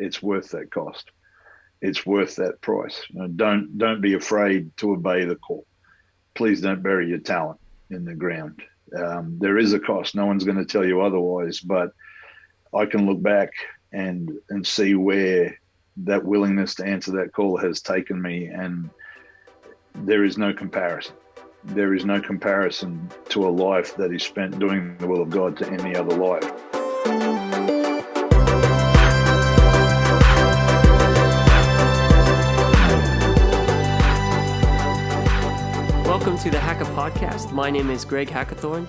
it's worth that cost. It's worth that price. Don't be afraid to obey the call. Please don't bury your talent in the ground. There is a cost. No one's going to tell you otherwise, but I can look back and see where that willingness to answer that call has taken me, and there is no comparison. There is no comparison to a life that is spent doing the will of God to any other life. Welcome to the Hacka Podcast. My name is Greg Hackathorn.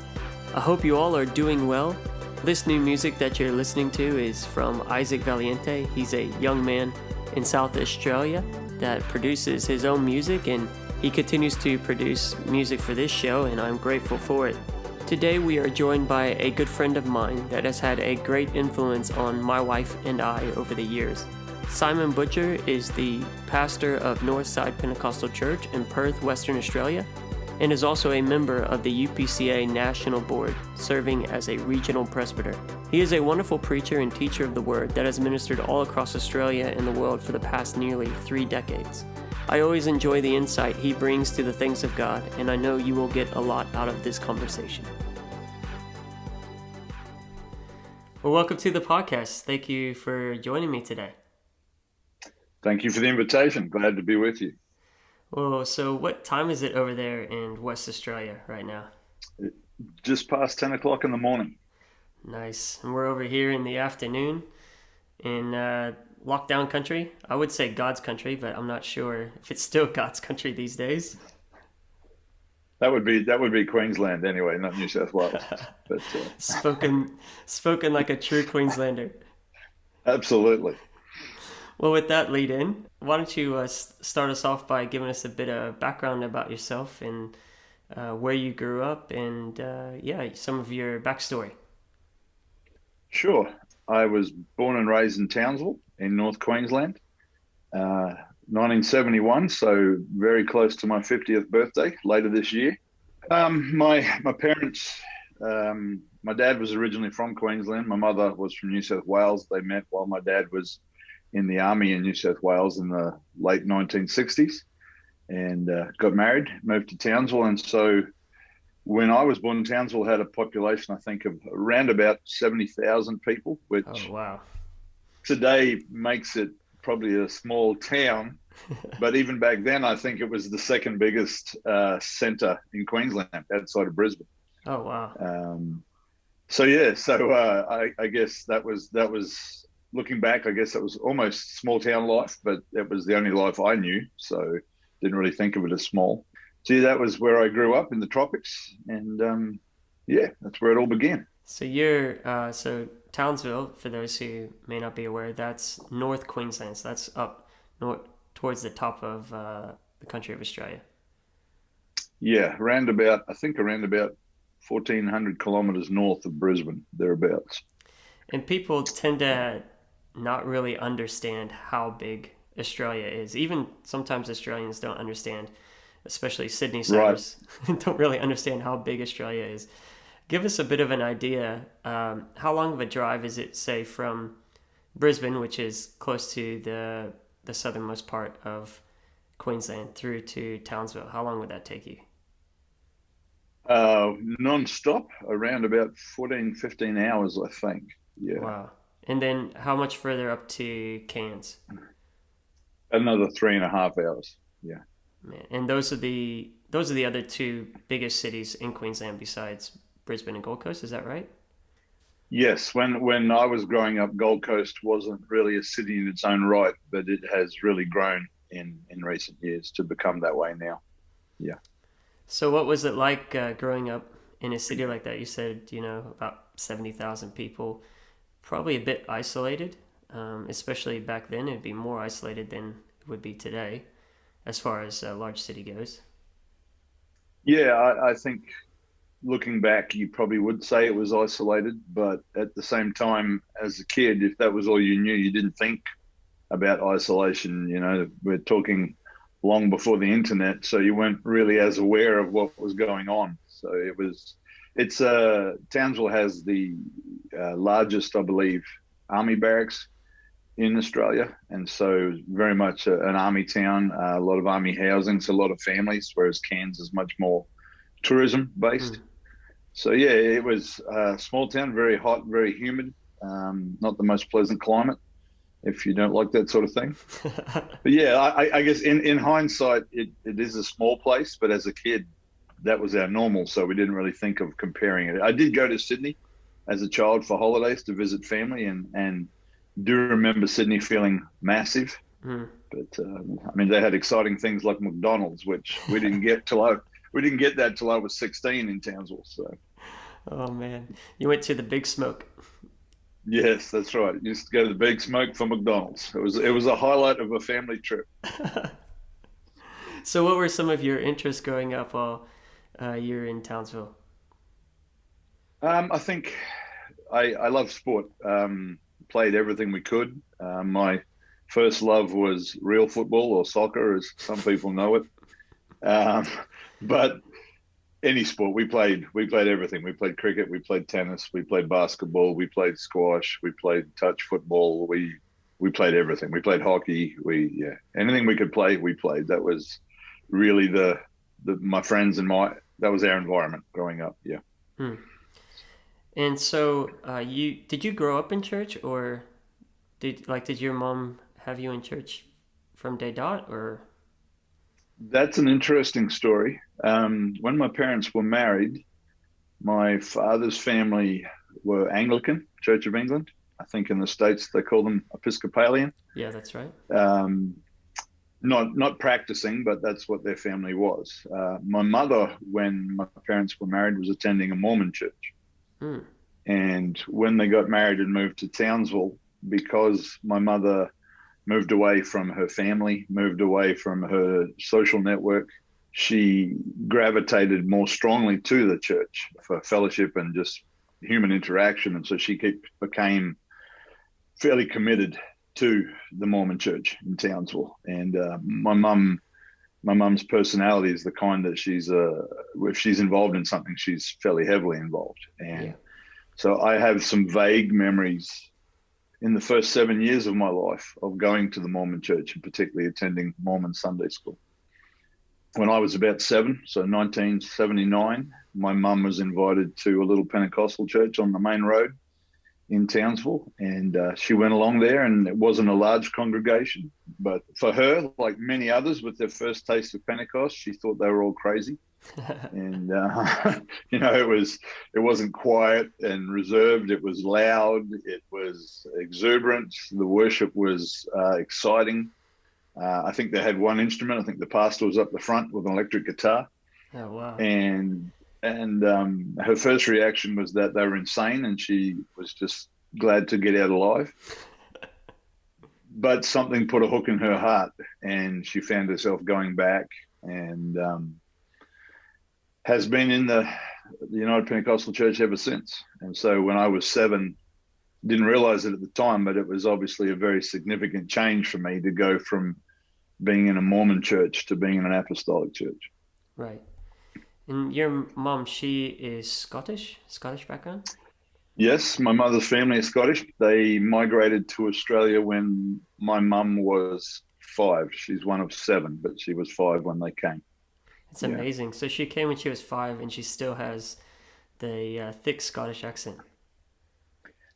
I hope you all are doing well. This new music that you're listening to is from Isaac Valiente. He's a young man in South Australia that produces his own music, and he continues to produce music for this show, and I'm grateful for it. Today we are joined by a good friend of mine that has had a great influence on my wife and I over the years. Simon Butcher is the pastor of Northside Pentecostal Church in Perth, Western Australia, and is also a member of the UPCA National Board, serving as a Regional Presbyter. He is a wonderful preacher and teacher of the Word that has ministered all across Australia and the world for the past nearly 3 decades. I always enjoy the insight he brings to the things of God, and I know you will get a lot out of this conversation. Well, welcome to the podcast. Thank you for joining me today. Thank you for the invitation. Glad to be with you. Well, so what time is it over there in West Australia right now? Just past 10 o'clock in the morning. Nice. And we're over here in the afternoon in lockdown country. I would say God's country, but I'm not sure if it's still God's country these days. That would be Queensland anyway, not New South Wales. But spoken like a true Queenslander. Absolutely. Well, with that lead in, why don't you start us off by giving us a bit of background about yourself and where you grew up and some of your backstory. Sure. I was born and raised in Townsville in North Queensland, 1971, so very close to my 50th birthday later this year. My parents, my dad was originally from Queensland. My mother was from New South Wales. They met while my dad was in the army in New South Wales in the late 1960s, and got married, moved to Townsville. And so when I was born, Townsville had a population, I think, of around about 70,000 people, which today makes it probably a small town. But even back then, I think it was the second biggest centre in Queensland outside of Brisbane. Oh, wow. I guess that was looking back, I guess that was almost small town life, but it was the only life I knew, so didn't really think of it as small. So that was where I grew up in the tropics, and that's where it all began. So so Townsville, for those who may not be aware, that's North Queensland, so that's up north towards the top of the country of Australia. Yeah, around about 1,400 kilometres north of Brisbane, thereabouts. And people tend to not really understand how big Australia is. Even sometimes Australians don't understand, especially Sydneysiders, right. Don't really understand how big Australia is. Give us a bit of an idea. How long of a drive is it, say, from Brisbane, which is close to the southernmost part of Queensland, through to Townsville? How long would that take you? Non-stop, around about 14, 15 hours, I think. Yeah. Wow. And then how much further up to Cairns? Another 3.5 hours. Yeah. Man. And those are the other two biggest cities in Queensland besides Brisbane and Gold Coast, is that right? Yes. When I was growing up, Gold Coast wasn't really a city in its own right, but it has really grown in recent years to become that way now. Yeah. So what was it like growing up in a city like that? You said, about 70,000 people, probably a bit isolated, especially back then. It'd be more isolated than it would be today as far as a large city goes. Yeah, I think looking back, you probably would say it was isolated, but at the same time, as a kid, if that was all you knew, you didn't think about isolation. We're talking long before the internet, so you weren't really as aware of what was going on. So Townsville has the largest, I believe, army barracks in Australia, and so very much an army town, a lot of army housing, so a lot of families, whereas Cairns is much more tourism based. So yeah, it was a small town, very hot, very humid, not the most pleasant climate if you don't like that sort of thing. But yeah, I guess in hindsight, it is a small place, but as a kid, that was our normal, so we didn't really think of comparing it. I did go to Sydney as a child for holidays to visit family, and do remember Sydney feeling massive. But I mean, they had exciting things like McDonald's, which we didn't get that till I was 16 in Townsville. So, oh man, you went to the Big Smoke. yes, that's right. Used to go to the Big Smoke for McDonald's. It was a highlight of a family trip. So, what were some of your interests growing up while you're in Townsville? I think I love sport. Played everything we could. My first love was real football, or soccer, as some people know it. But any sport, we played everything. We played cricket, we played tennis, we played basketball, we played squash, we played touch football. We played everything. We played hockey. Anything we could play, we played. That was really my friends and that was our environment growing up. Yeah. And so, did you grow up in church, or did your mom have you in church from day dot, or? That's an interesting story. When my parents were married, my father's family were Anglican, Church of England. I think in the States they call them Episcopalian. Yeah, that's right. Not practicing, but that's what their family was. My mother, when my parents were married, was attending a Mormon church. And when they got married and moved to Townsville, because my mother moved away from her family, moved away from her social network, she gravitated more strongly to the church for fellowship and just human interaction. And so she became fairly committed to the Mormon church in Townsville. And my mum's personality is the kind that if she's involved in something, she's fairly heavily involved. And so I have some vague memories in the first 7 years of my life of going to the Mormon church, and particularly attending Mormon Sunday school. When I was about 7, so 1979, my mum was invited to a little Pentecostal church on the main road in Townsville, and she went along there, and it wasn't a large congregation, but for her, like many others with their first taste of Pentecost, she thought they were all crazy. And it wasn't quiet and reserved. It was loud. It was exuberant. The worship was exciting. I think they had one instrument. I think the pastor was up the front with an electric guitar. Oh wow! And her first reaction was that they were insane, and she was just glad to get out alive. But something put a hook in her heart, and she found herself going back, and has been in the United Pentecostal Church ever since. And so when I was 7, didn't realize it at the time, but it was obviously a very significant change for me to go from being in a Mormon church to being in an apostolic church. Right. And your mom, she is Scottish background? Yes, my mother's family is Scottish. They migrated to Australia when my mum was 5. She's one of 7, but she was 5 when they came. It's amazing. So she came when she was 5, and she still has the thick Scottish accent.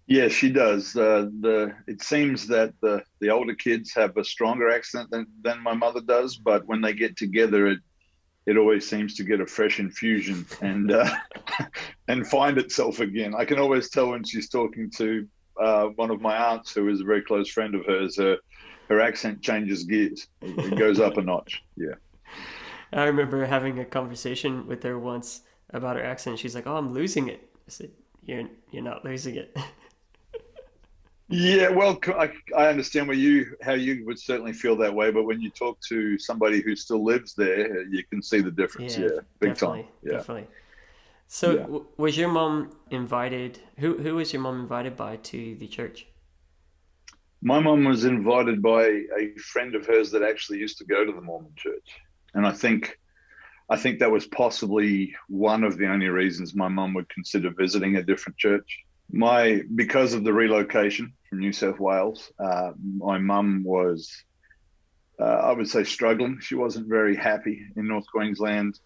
Yeah, she does. It seems that the older kids have a stronger accent than my mother does, but when they get together, it always seems to get a fresh infusion and and find itself again. I can always tell when she's talking to one of my aunts, who is a very close friend of hers. Her accent changes gears. It goes up a notch. Yeah. I remember having a conversation with her once about her accent. She's like, "Oh, I'm losing it." I said, "You're not losing it." Yeah, well, I understand how you would certainly feel that way, but when you talk to somebody who still lives there, you can see the difference. Yeah, big time. Yeah, definitely. So, was your mom invited? Who was your mom invited by to the church? My mom was invited by a friend of hers that actually used to go to the Mormon church, and I think that was possibly one of the only reasons my mom would consider visiting a different church. Because of the relocation from New South Wales, my mum was, I would say, struggling. She wasn't very happy in North Queensland,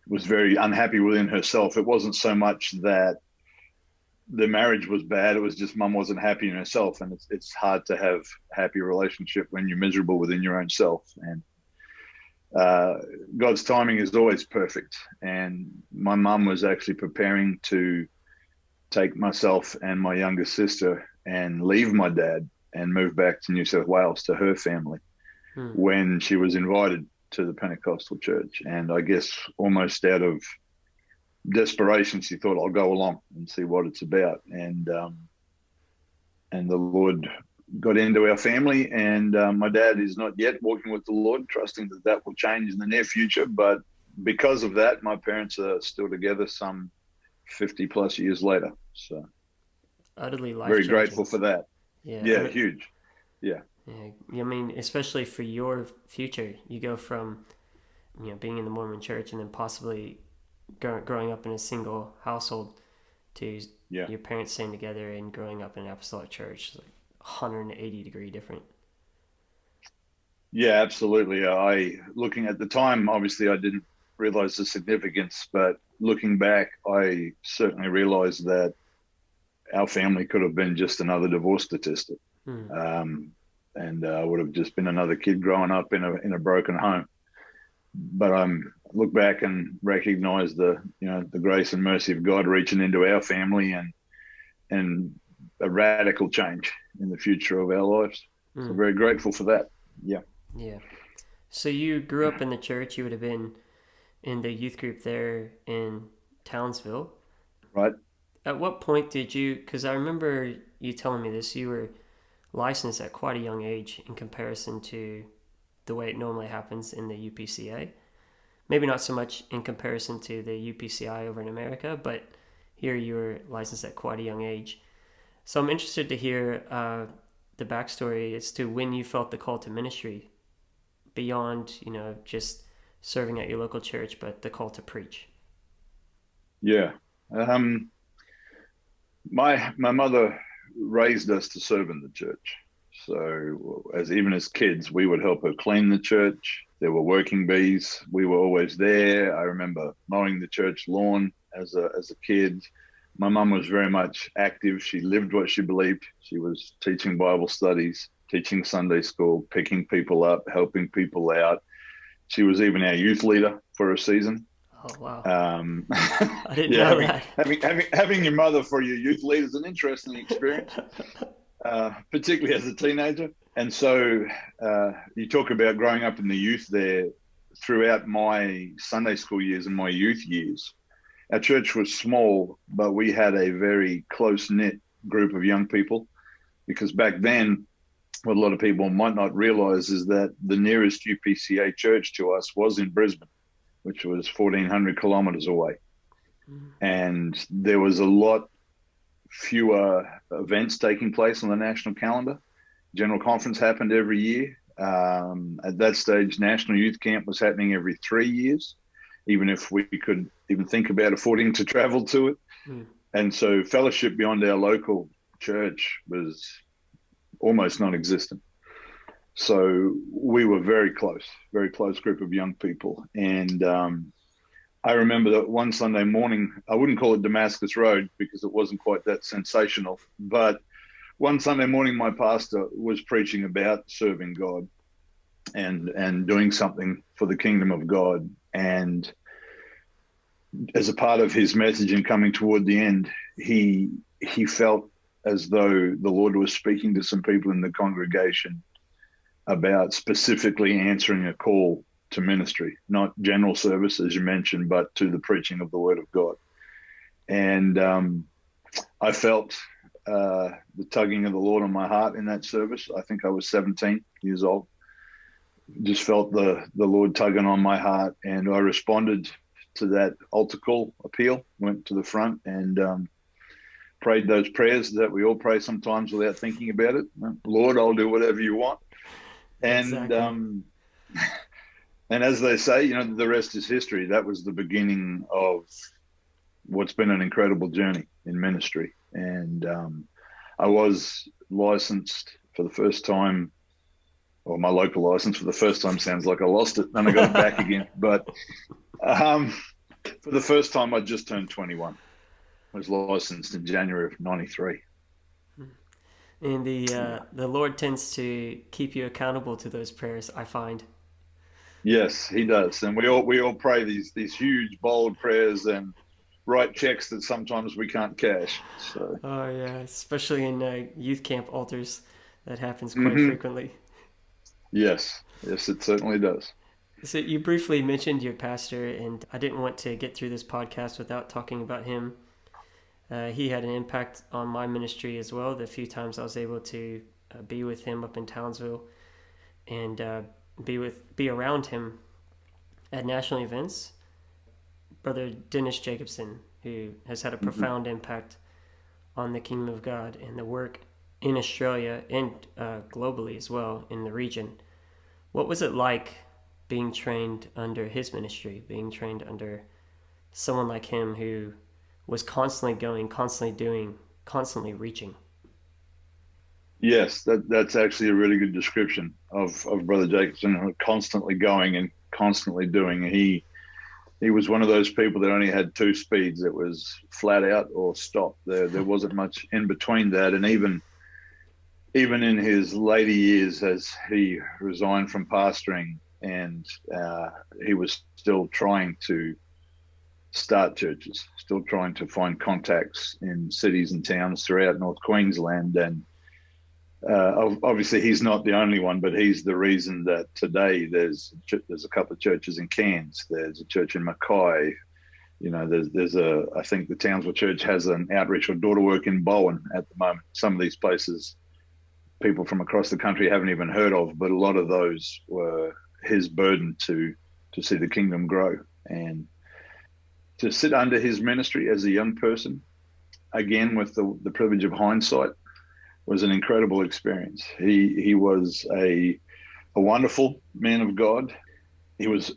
was very unhappy within herself. It wasn't so much that the marriage was bad, it was just mum wasn't happy in herself. And it's hard to have a happy relationship when you're miserable within your own self. And God's timing is always perfect. And my mum was actually preparing to take myself and my younger sister and leave my dad and move back to New South Wales to her family when she was invited to the Pentecostal church. And I guess almost out of desperation, she thought, I'll go along and see what it's about. And the Lord got into our family, and my dad is not yet walking with the Lord, trusting that that will change in the near future. But because of that, my parents are still together some 50 plus years later. So utterly very grateful for that. Yeah, huge. Yeah. I mean, especially for your future, you go from, being in the Mormon church and then possibly growing up in a single household to your parents staying together and growing up in an apostolic church, like 180-degree different. Yeah, absolutely. Looking at the time, obviously I didn't realize the significance, but looking back, I certainly realized that our family could have been just another divorce statistic. And would have just been another kid growing up in a broken home. But look back and recognize the grace and mercy of God reaching into our family and a radical change in the future of our lives. So very grateful for that. Yeah. So you grew up in the church. You would have been in the youth group there in Townsville, right? At what point did you? Because I remember you telling me this. You were licensed at quite a young age in comparison to the way it normally happens in the UPCA. Maybe not so much in comparison to the UPCI over in America, but here you were licensed at quite a young age. So I'm interested to hear the backstory as to when you felt the call to ministry beyond, just serving at your local church, but the call to preach. Yeah. My mother raised us to serve in the church. So even as kids, we would help her clean the church. There were working bees. We were always there. I remember mowing the church lawn as a kid. My mum was very much active. She lived what she believed. She was teaching Bible studies, teaching Sunday school, picking people up, helping people out. She was even our youth leader for a season. Oh, wow. I didn't know that. Having your mother for your youth leader is an interesting experience, particularly as a teenager. And so you talk about growing up in the youth there. Throughout my Sunday school years and my youth years, our church was small, but we had a very close-knit group of young people, because back then, what a lot of people might not realize is that the nearest UPCA church to us was in Brisbane, which was 1,400 kilometers away. And there was a lot fewer events taking place on the national calendar. General conference happened every year. At that stage, National Youth Camp was happening every 3 years, even if we could even think about affording to travel to it. And so fellowship beyond our local church was almost non-existent. So we were very close group of young people. And I remember that one Sunday morning, I wouldn't call it Damascus Road because it wasn't quite that sensational, but one Sunday morning, my pastor was preaching about serving God and doing something for the kingdom of God. And as a part of his message and coming toward the end, he felt as though the Lord was speaking to some people in the congregation about specifically answering a call to ministry, not general service, as you mentioned, but to the preaching of the word of God. And I felt the tugging of the Lord on my heart in that service. I think I was 17 years old. Just felt the Lord tugging on my heart, and I responded to that altar call appeal, went to the front and prayed those prayers that we all pray sometimes without thinking about it. Lord, I'll do whatever you want. And Exactly. And as they say, the rest is history. That was the beginning of what's been an incredible journey in ministry. And I was licensed for the first time, or my local license for the first time sounds like I lost it, then I got it back again. But for the first time, I just turned 21. I was licensed in January of '93. And the Lord tends to keep you accountable to those prayers, I find. Yes, he does, and we all pray these huge, bold prayers and write checks that sometimes we can't cash. So. Oh yeah, especially in youth camp altars, that happens quite Mm-hmm. frequently. Yes, it certainly does. So you briefly mentioned your pastor, and I didn't want to get through this podcast without talking about him. He had an impact on my ministry as well. The few times I was able to be with him up in Townsville and be around him at national events. Brother Dennis Jacobsen, who has had a profound impact on the kingdom of God and the work in Australia and globally as well in the region. What was it like being trained under his ministry, being trained under someone like him who was constantly going, constantly doing, constantly reaching? Yes, that's actually a really good description of Brother Jacobsen, constantly going and constantly doing. He was one of those people that only had two speeds. It was flat out or stop. There wasn't much in between that. And even in his later years, as he resigned from pastoring, and he was still trying to start churches, still trying to find contacts in cities and towns throughout North Queensland. And obviously he's not the only one, but he's the reason that today there's a couple of churches in Cairns, there's a church in Mackay, I think the Townsville Church has an outreach or daughter work in Bowen at the moment. Some of these places people from across the country haven't even heard of, but a lot of those were his burden to see the kingdom grow. And to sit under his ministry as a young person, again with the privilege of hindsight, was an incredible experience. He was a wonderful man of God. He was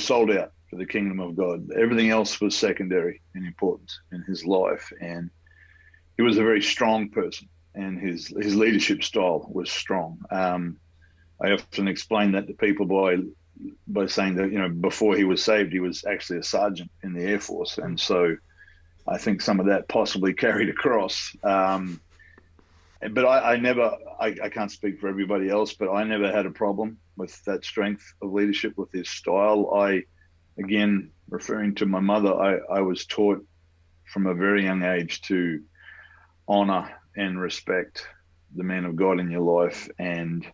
sold out for the kingdom of God. Everything else was secondary in importance in his life, and he was a very strong person, and his leadership style was strong. I often explain that to people by saying that before he was saved, he was actually a sergeant in the Air Force, and so I think some of that possibly carried across. But I can't speak for everybody else, but I never had a problem with that strength of leadership, with his style. Again, referring to my mother, I was taught from a very young age to honor and respect the man of God in your life. And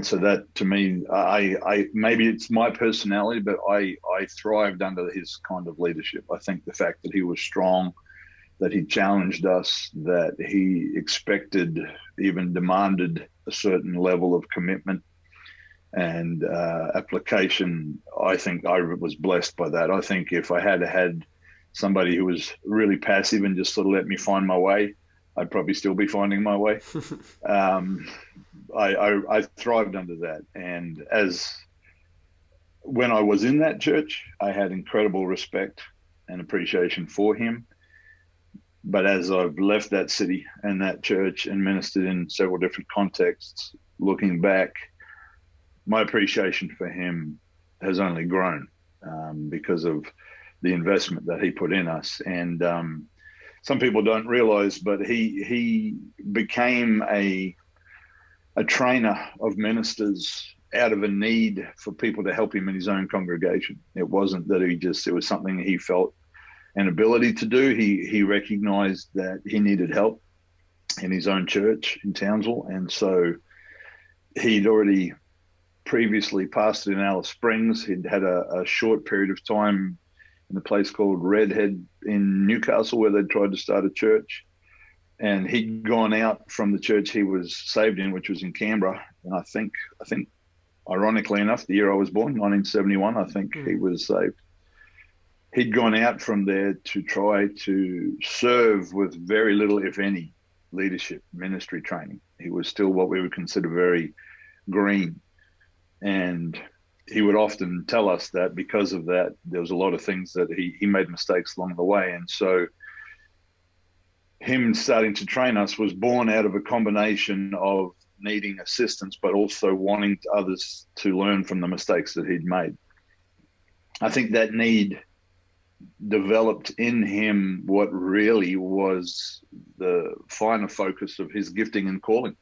so that, to me, I maybe it's my personality, but I thrived under his kind of leadership. I think the fact that he was strong, that he challenged us, that he expected, even demanded a certain level of commitment and application. I think I was blessed by that. I think if I had somebody who was really passive and just sort of let me find my way, I'd probably still be finding my way. I thrived under that. And when I was in that church, I had incredible respect and appreciation for him. But as I've left that city and that church and ministered in several different contexts, looking back, my appreciation for him has only grown because of the investment that he put in us. And some people don't realize, but he became a trainer of ministers out of a need for people to help him in his own congregation. It wasn't that it was something he felt an ability to do. He recognized that he needed help in his own church in Townsville. And so he'd already previously pastored in Alice Springs. He'd had a short period of time in a place called Redhead in Newcastle where they'd tried to start a church. And he'd gone out from the church he was saved in, which was in Canberra. And I think ironically enough, the year I was born, 1971, I think he was saved. He'd gone out from there to try to serve with very little, if any, leadership ministry training. He was still what we would consider very green. And he would often tell us that because of that, there was a lot of things that he made mistakes along the way. And so him starting to train us was born out of a combination of needing assistance, but also wanting others to learn from the mistakes that he'd made. I think that need developed in him what really was the finer focus of his gifting and calling,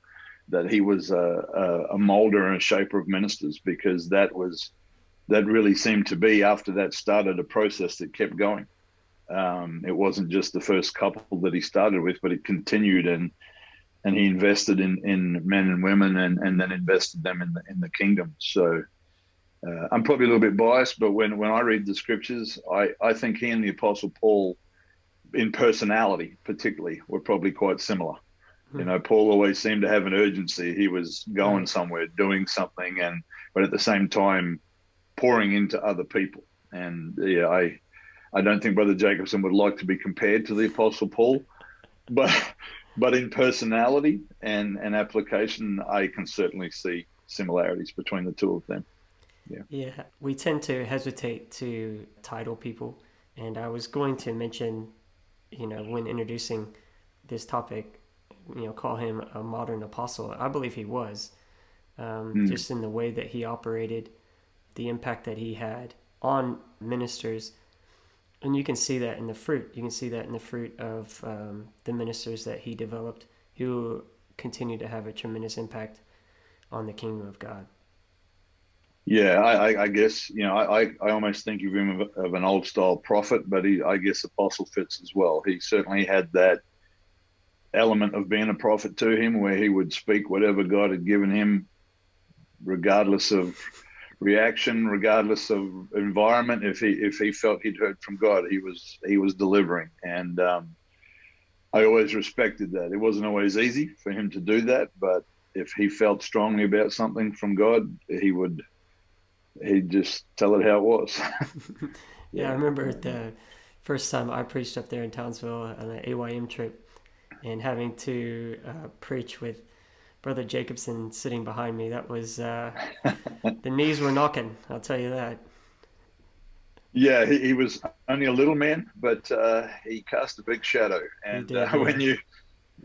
that he was a molder and a shaper of ministers, because that really seemed to be, after that started, a process that kept going. It wasn't just the first couple that he started with, but it continued, and he invested in men and women, and then invested them in the kingdom. So I'm probably a little bit biased, but when I read the scriptures, I think he and the Apostle Paul, in personality particularly, were probably quite similar. You know, Paul always seemed to have an urgency. He was going somewhere, doing something, but at the same time pouring into other people. And yeah, I don't think Brother Jacobsen would like to be compared to the Apostle Paul, but in personality and application, I can certainly see similarities between the two of them. Yeah, we tend to hesitate to title people, and I was going to mention, when introducing this topic, call him a modern apostle. I believe he was, just in the way that he operated, the impact that he had on ministers. And you can see that in the fruit. You can see that in the fruit of the ministers that he developed, who continue to have a tremendous impact on the kingdom of God. Yeah, I guess, I almost think of him of an old style prophet, but I guess apostle fits as well. He certainly had that element of being a prophet to him, where he would speak whatever God had given him, regardless of reaction, regardless of environment. If he felt he'd heard from God, he was delivering. And I always respected that. It wasn't always easy for him to do that, but if he felt strongly about something from God, he'd just tell it how it was. Yeah, I remember the first time I preached up there in Townsville on an AYM trip, and having to preach with Brother Jacobsen sitting behind me. That was, the knees were knocking, I'll tell you that. Yeah, he was only a little man, but he cast a big shadow. And did, yeah.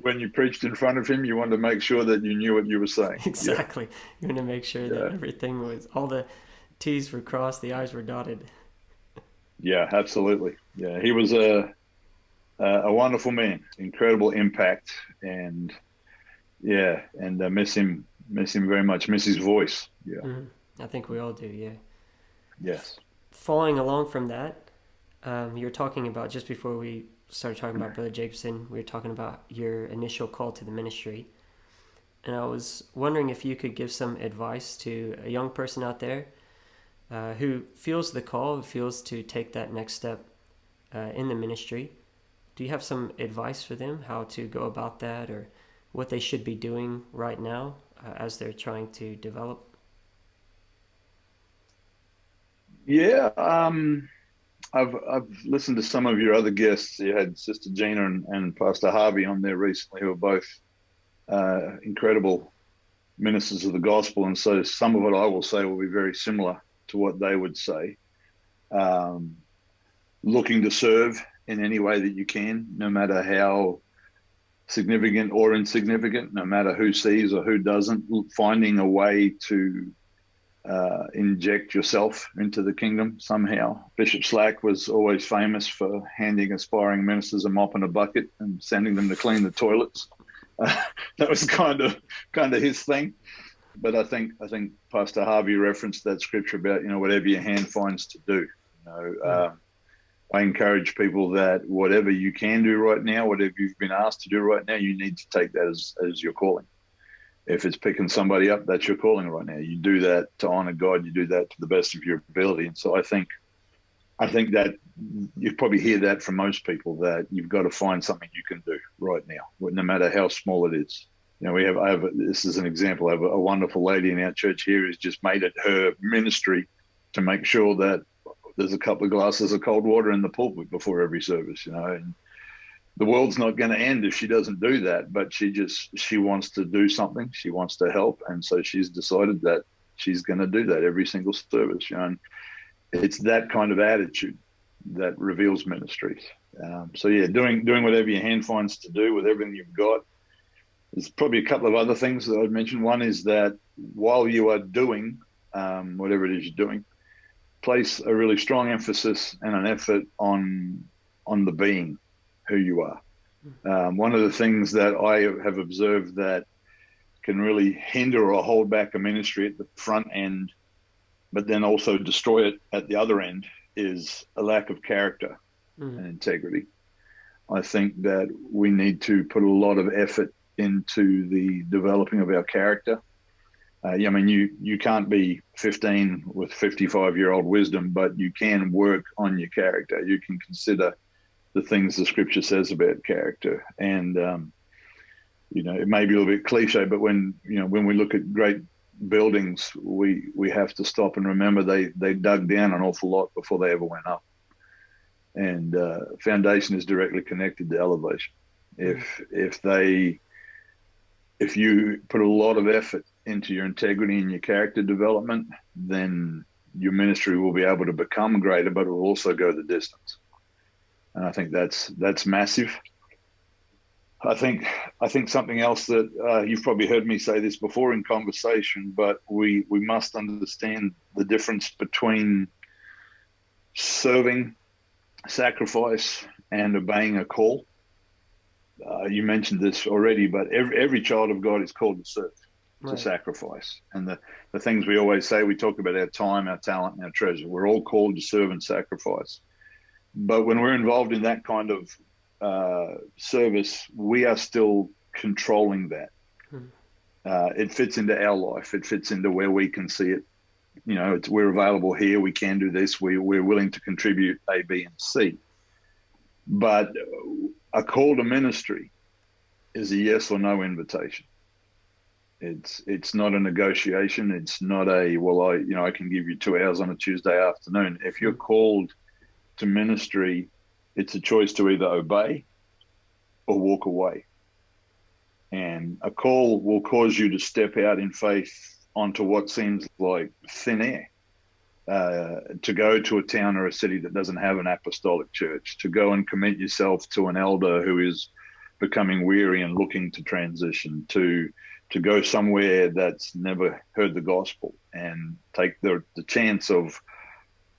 when you preached in front of him, you wanted to make sure that you knew what you were saying. Exactly. Yeah. You want to make sure that everything was, all the T's were crossed, the I's were dotted. Yeah, absolutely. Yeah, he was a wonderful man, incredible impact, and miss him very much. Miss his voice. Yeah, I think we all do. Yeah. Yes. Following along from that, you were talking about, just before we started talking about Brother Jacobsen, we were talking about your initial call to the ministry, and I was wondering if you could give some advice to a young person out there who feels the call, who feels to take that next step in the ministry. Do you have some advice for them, how to go about that, or what they should be doing right now as they're trying to develop? Yeah, I've listened to some of your other guests. You had Sister Gina and Pastor Harvey on there recently, who are both incredible ministers of the gospel, and so some of what I will say will be very similar to what they would say. Looking to serve in any way that you can, no matter how significant or insignificant, no matter who sees or who doesn't, finding a way to inject yourself into the kingdom somehow. Bishop Slack was always famous for handing aspiring ministers a mop and a bucket and sending them to clean the toilets. That was kind of his thing. But I think Pastor Harvey referenced that scripture about, whatever your hand finds to do. I encourage people that whatever you can do right now, whatever you've been asked to do right now, you need to take that as your calling. If it's picking somebody up, that's your calling right now. You do that to honor God. You do that to the best of your ability. And so I think that you probably hear that from most people, that you've got to find something you can do right now, no matter how small it is. This is an example. I have a wonderful lady in our church here who's just made it her ministry to make sure that there's a couple of glasses of cold water in the pulpit before every service, and the world's not going to end if she doesn't do that, but she wants to do something. She wants to help. And so she's decided that she's going to do that every single service, and it's that kind of attitude that reveals ministries. So yeah, doing whatever your hand finds to do with everything you've got. There's probably a couple of other things that I'd mention. One is that while you are doing whatever it is you're doing, place a really strong emphasis and an effort on the being who you are. One of the things that I have observed that can really hinder or hold back a ministry at the front end, but then also destroy it at the other end, is a lack of character and integrity. I think that we need to put a lot of effort into the developing of our character. I mean, you can't be 15 with 55-year-old wisdom, but you can work on your character. You can consider the things the scripture says about character. And, it may be a little bit cliche, but when we look at great buildings, we have to stop and remember they dug down an awful lot before they ever went up. And foundation is directly connected to elevation. If you put a lot of effort into your integrity and your character development, then your ministry will be able to become greater, but it will also go the distance. And I think that's massive. I think something else that you've probably heard me say this before in conversation, but we must understand the difference between serving, sacrifice, and obeying a call. You mentioned this already, but every child of God is called to serve, to sacrifice. And the things we always say, we talk about our time, our talent, and our treasure. We're all called to serve and sacrifice. But when we're involved in that kind of service, we are still controlling that. It fits into our life. It fits into where we can see it. We're available here. We can do this. We're willing to contribute A, B, and C. But a call to ministry is a yes or no invitation. It's not a negotiation. It's not I can give you 2 hours on a Tuesday afternoon. If you're called to ministry, it's a choice to either obey or walk away. And a call will cause you to step out in faith onto what seems like thin air, to go to a town or a city that doesn't have an apostolic church, to go and commit yourself to an elder who is becoming weary and looking to transition, to go somewhere that's never heard the gospel and take the chance of,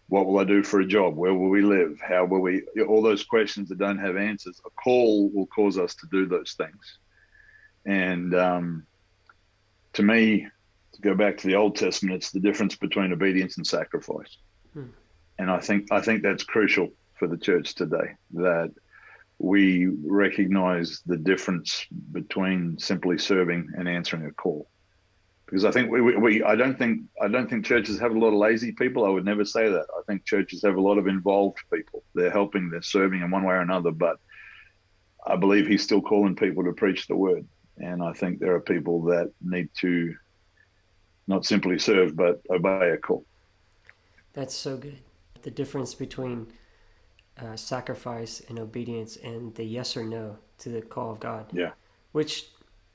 what will I do for a job? Where will we live? How will we? All those questions that don't have answers. A call will cause us to do those things. And to me, to go back to the Old Testament, it's the difference between obedience and sacrifice. And I think that's crucial for the church today, that we recognize the difference between simply serving and answering a call. Because I think I don't think churches have a lot of lazy people. I would never say that. I think churches have a lot of involved people. They're helping, they're serving in one way or another. But I believe he's still calling people to preach the word. And I think there are people that need to not simply serve, but obey a call. That's so good. The difference between sacrifice and obedience, and the yes or no to the call of God. Yeah. Which,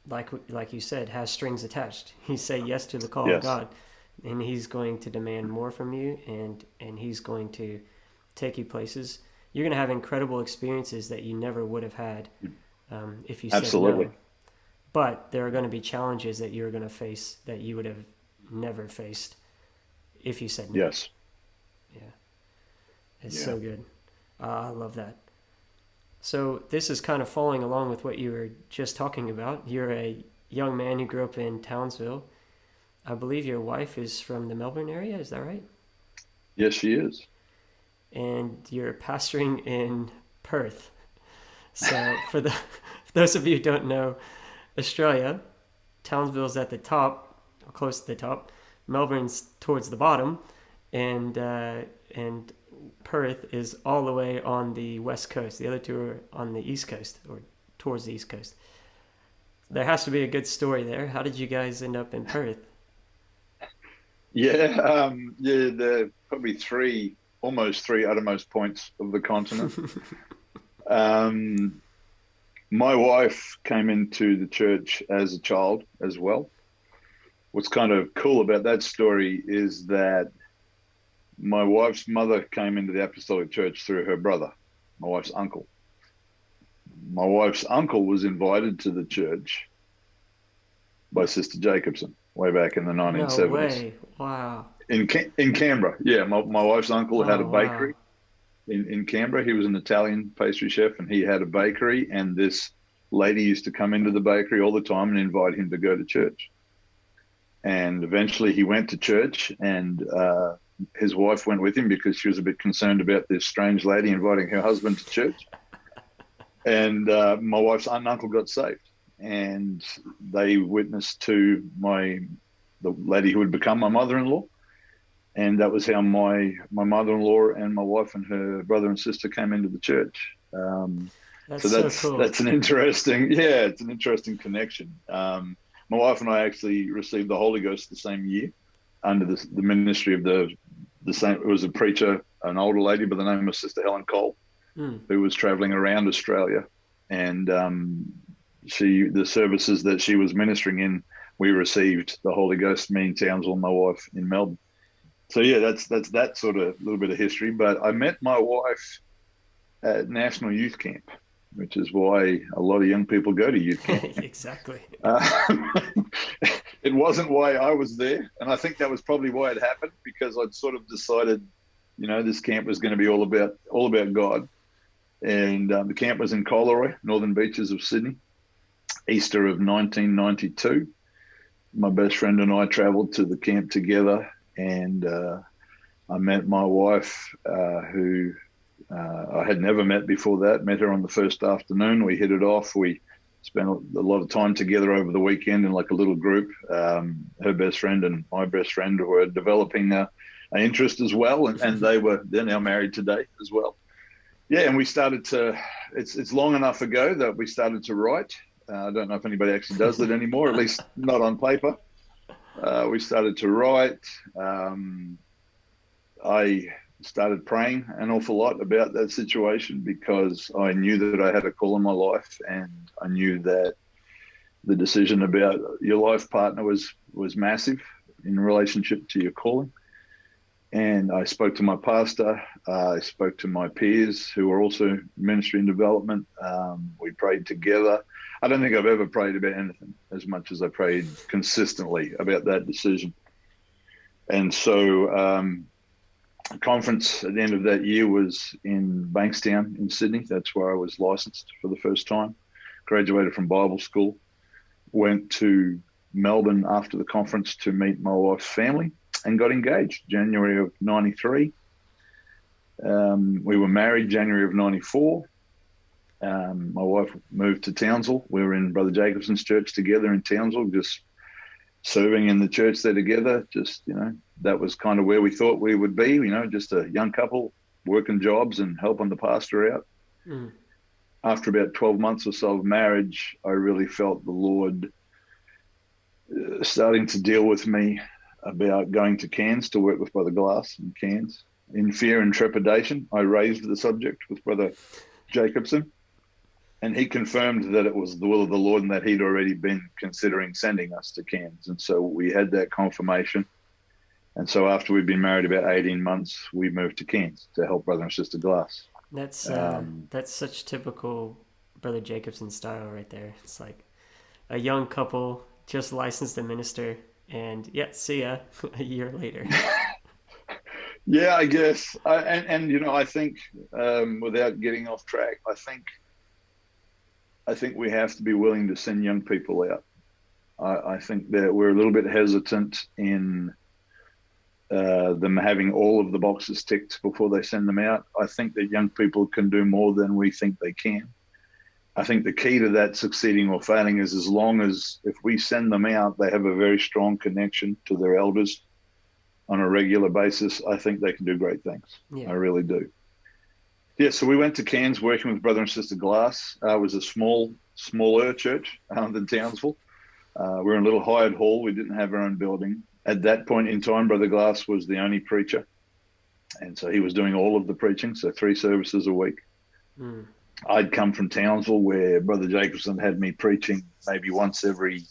like you said, has strings attached. You say yes to the call of God, and he's going to demand more from you, and he's going to take you places. You're going to have incredible experiences that you never would have had if you said no. But there are going to be challenges that you're going to face that you would have never faced if you said no. Yes. Yeah. It's so good. I love that. So this is kind of following along with what you were just talking about. You're a young man who grew up in Townsville. I believe your wife is from the Melbourne area. Is that right? Yes, she is. And you're pastoring in Perth. So for those of you who don't know, Australia, Townsville's at the top, or close to the top. Melbourne's towards the bottom, and Perth is all the way on the west coast. The other two are on the east coast, or towards the east coast. There has to be a good story there. How did you guys end up in Perth? There are probably almost three uttermost points of the continent. My wife came into the church as a child as well. What's kind of cool about that story is that my wife's mother came into the apostolic church through her brother, my wife's uncle. my wife's uncle was invited to the church by Sister Jacobsen way back in the No 1970s way. Wow. in Canberra. Yeah, my wife's uncle had a Oh, wow. bakery in Canberra. He was an Italian pastry chef, and he had a bakery, and this lady used to come into the bakery all the time and invite him to go to church. And eventually he went to church, and his wife went with him because she was a bit concerned about this strange lady inviting her husband to church. And my wife's aunt and uncle got saved, and they witnessed to the lady who would become my mother-in-law. And that was how my mother-in-law and my wife and her brother and sister came into the church. That's so cool. That's an interesting connection. My wife and I actually received the Holy Ghost the same year under the ministry of the same. It was a preacher, an older lady by the name of Sister Helen Cole, who was traveling around Australia, and the services that she was ministering in, we received the Holy Ghost, me in Townsville, my wife in Melbourne. So yeah, that's that sort of little bit of history. But I met my wife at National Youth Camp, which is why a lot of young people go to youth camp. Exactly. It wasn't why I was there, and I think that was probably why it happened, because I'd sort of decided, this camp was going to be all about God. And the camp was in Coleroy, Northern Beaches of Sydney, Easter of 1992. My best friend and I travelled to the camp together, and I met my wife, who I had never met before that. Met her on the first afternoon. We hit it off. We spent a lot of time together over the weekend in like a little group. Her best friend and my best friend were developing an interest as well, and they're now married today as well. Yeah, and we started to. It's long enough ago that we started to write. I don't know if anybody actually does that anymore, at least not on paper. We started to write. I started praying an awful lot about that situation, because I knew that I had a call in my life, and I knew that the decision about your life partner was massive in relationship to your calling. And I spoke to my pastor. I spoke to my peers who were also ministry and development. We prayed together. I don't think I've ever prayed about anything as much as I prayed consistently about that decision. And so a conference at the end of that year was in Bankstown in Sydney. That's where I was licensed for the first time. Graduated from Bible school. Went to Melbourne after the conference to meet my wife's family, and got engaged January of 93. We were married January of 94. My wife moved to Townsville. We were in Brother Jacobsen's church together in Townsville, just serving in the church there together. Just, that was kind of where we thought we would be, just a young couple working jobs and helping the pastor out. After about 12 months or so of marriage, I really felt the Lord starting to deal with me about going to Cairns to work with Brother Glass in Cairns. In fear and trepidation, I raised the subject with Brother Jacobsen, and he confirmed that it was the will of the Lord and that he'd already been considering sending us to Cairns. And so we had that confirmation. And so after we'd been married about 18 months, we moved to Cairns to help Brother and Sister Glass. That's such typical Brother Jacobsen style right there. It's like a young couple, just licensed to minister, and see ya a year later. Yeah, I guess. I think without getting off track, I think we have to be willing to send young people out. I think that we're a little bit hesitant in them having all of the boxes ticked before they send them out. I think that young people can do more than we think they can. I think the key to that succeeding or failing is, as long as if we send them out, they have a very strong connection to their elders on a regular basis, I think they can do great things. Yeah. I really do. Yeah, so we went to Cairns working with Brother and Sister Glass. It was a smaller church than Townsville. We were in a little hired hall. We didn't have our own building. At that point in time, Brother Glass was the only preacher. And so he was doing all of the preaching, so 3 services a week. I'd come from Townsville, where Brother Jacobsen had me preaching maybe once every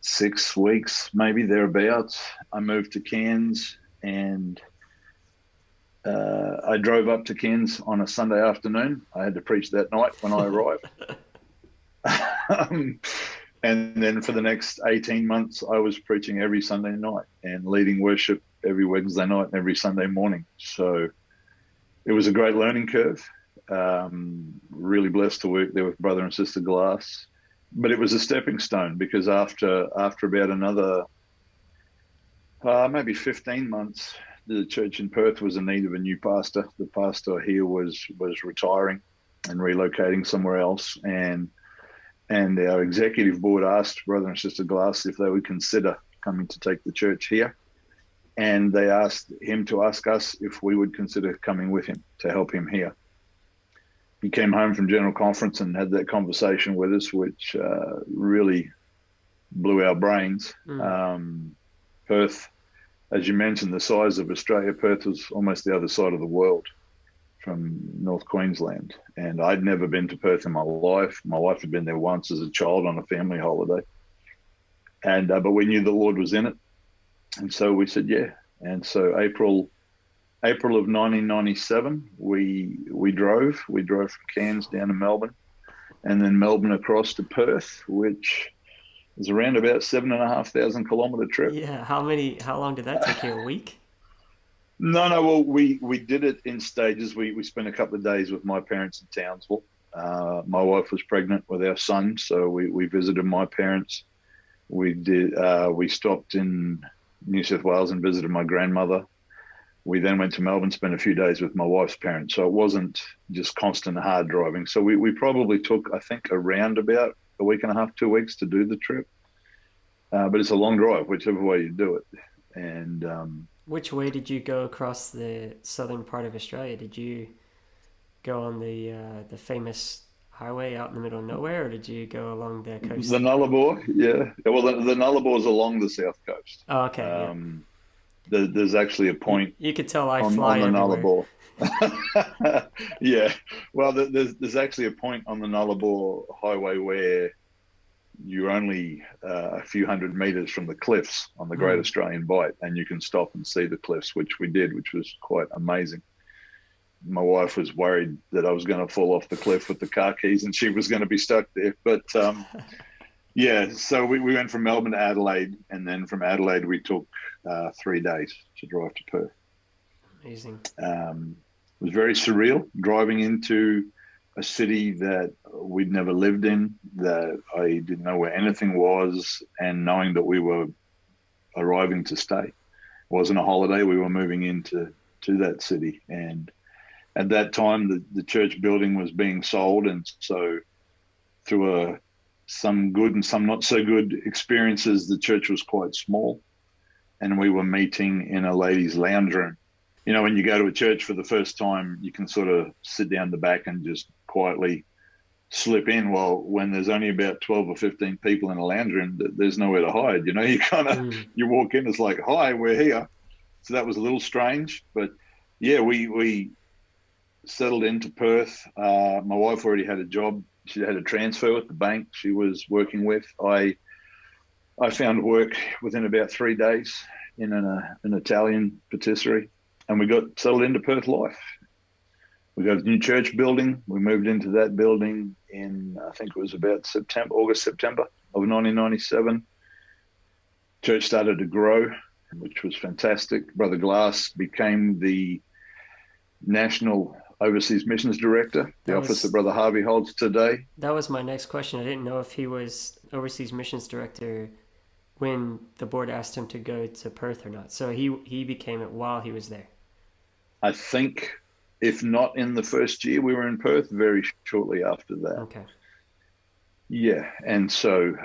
6 weeks, maybe thereabouts. I moved to Cairns, and I drove up to Cairns on a Sunday afternoon. I had to preach that night when I arrived. And then for the next 18 months, I was preaching every Sunday night and leading worship every Wednesday night and every Sunday morning. So it was a great learning curve. Really blessed to work there with Brother and Sister Glass. But it was a stepping stone, because after about another maybe 15 months, the church in Perth was in need of a new pastor. The pastor here was retiring and relocating somewhere else, and our executive board asked Brother and Sister Glass if they would consider coming to take the church here, and they asked him to ask us if we would consider coming with him to help him here. He came home from General Conference and had that conversation with us, which really blew our brains. Perth, as you mentioned, the size of Australia, Perth was almost the other side of the world from North Queensland. And I'd never been to Perth in my life. My wife had been there once as a child on a family holiday. And but we knew the Lord was in it. And so we said, yeah. And so April of 1997, we drove from Cairns down to Melbourne, and then Melbourne across to Perth, which is around about 7,500 kilometre trip. Yeah. How long did that take you? A week? No. Well, we did it in stages. We spent a couple of days with my parents in Townsville. My wife was pregnant with our son, so we visited my parents. We stopped in New South Wales and visited my grandmother. We then went to Melbourne, spent a few days with my wife's parents. So it wasn't just constant hard driving. So we probably took, I think, around about a week and a half, 2 weeks to do the trip. But it's a long drive, whichever way you do it. And which way did you go across the southern part of Australia? Did you go on the famous highway out in the middle of nowhere, or did you go along the coast? The Nullarbor, yeah. Well, the Nullarbor is along the south coast. Oh, okay. There's actually a point. You could tell I fly on the everywhere. Nullarbor. Yeah. Well, there's actually a point on the Nullarbor highway where you're only a few hundred meters from the cliffs on the Great Australian Bight, and you can stop and see the cliffs, which we did, which was quite amazing. My wife was worried that I was going to fall off the cliff with the car keys and she was going to be stuck there. But yeah, so we went from Melbourne to Adelaide, and then from Adelaide we took 3 days to drive to Perth. Amazing. It was very surreal driving into a city that we'd never lived in, that I didn't know where anything was, and knowing that we were arriving to stay. It wasn't a holiday, we were moving into that city. And at that time, the church building was being sold, and so through some good and some not so good experiences, the church was quite small, and we were meeting in a ladies' lounge room. You know, when you go to a church for the first time, you can sort of sit down the back and just quietly slip in. Well, when there's only about 12 or 15 people in a lounge room, there's nowhere to hide. You know, you kind of you walk in, it's like, hi, we're here. So that was a little strange, but yeah, we settled into Perth. My wife already had a job. She had a transfer with the bank she was working with. I found work within about 3 days in an Italian patisserie, and we got settled into Perth life. We got a new church building. We moved into that building in, I think it was about August, September of 1997. Church started to grow, which was fantastic. Brother Glass became the National Overseas Missions Director, the office that Brother Harvey holds today. That was my next question. I didn't know if he was Overseas Missions Director when the board asked him to go to Perth or not. So he became it while he was there. I think, if not in the first year we were in Perth, very shortly after that. Okay. Yeah, and so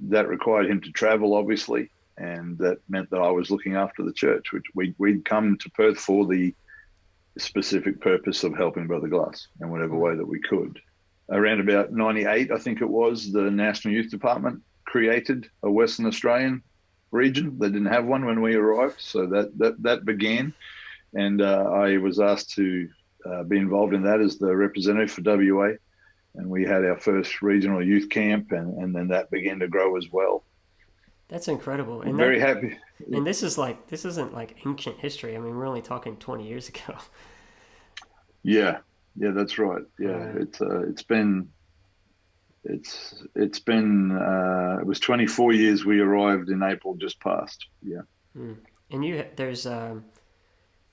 that required him to travel, obviously, and that meant that I was looking after the church, which we'd come to Perth for the specific purpose of helping Brother Glass in whatever way that we could. Around about 98, I think it was, the National Youth Department created a Western Australian region. They didn't have one when we arrived, so that began. And I was asked to be involved in that as the representative for WA. And we had our first regional youth camp, and then that began to grow as well. That's incredible. I'm very happy. And this isn't like ancient history. I mean, we're only talking 20 years ago. Yeah, yeah, that's right. Yeah, Right. it was 24 years. We arrived in April just past. Yeah. Mm. And there's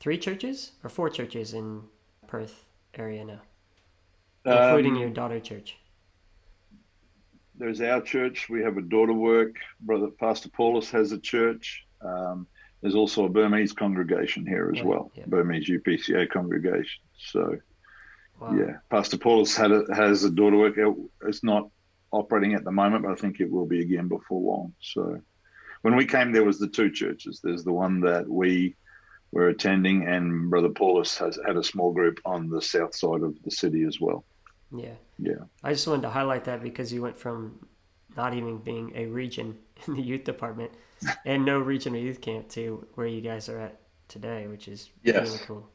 3 churches or 4 churches in Perth area now, including your Um, daughter church. there's our church. We have a daughter work. Brother Pastor Paulus has a church. There's also a Burmese congregation here as Right. well, Yeah. Burmese UPCA congregation. So Wow. yeah, Pastor Paulus has a daughter work. It's not operating at the moment, but I think it will be again before long. So when we came, there was the 2 churches. There's the one that we were attending, and Brother Paulus has had a small group on the south side of the city as well. Yeah. Yeah. I just wanted to highlight that because you went from not even being a region in the youth department and no regional youth camp to where you guys are at today, which is really Yes. cool.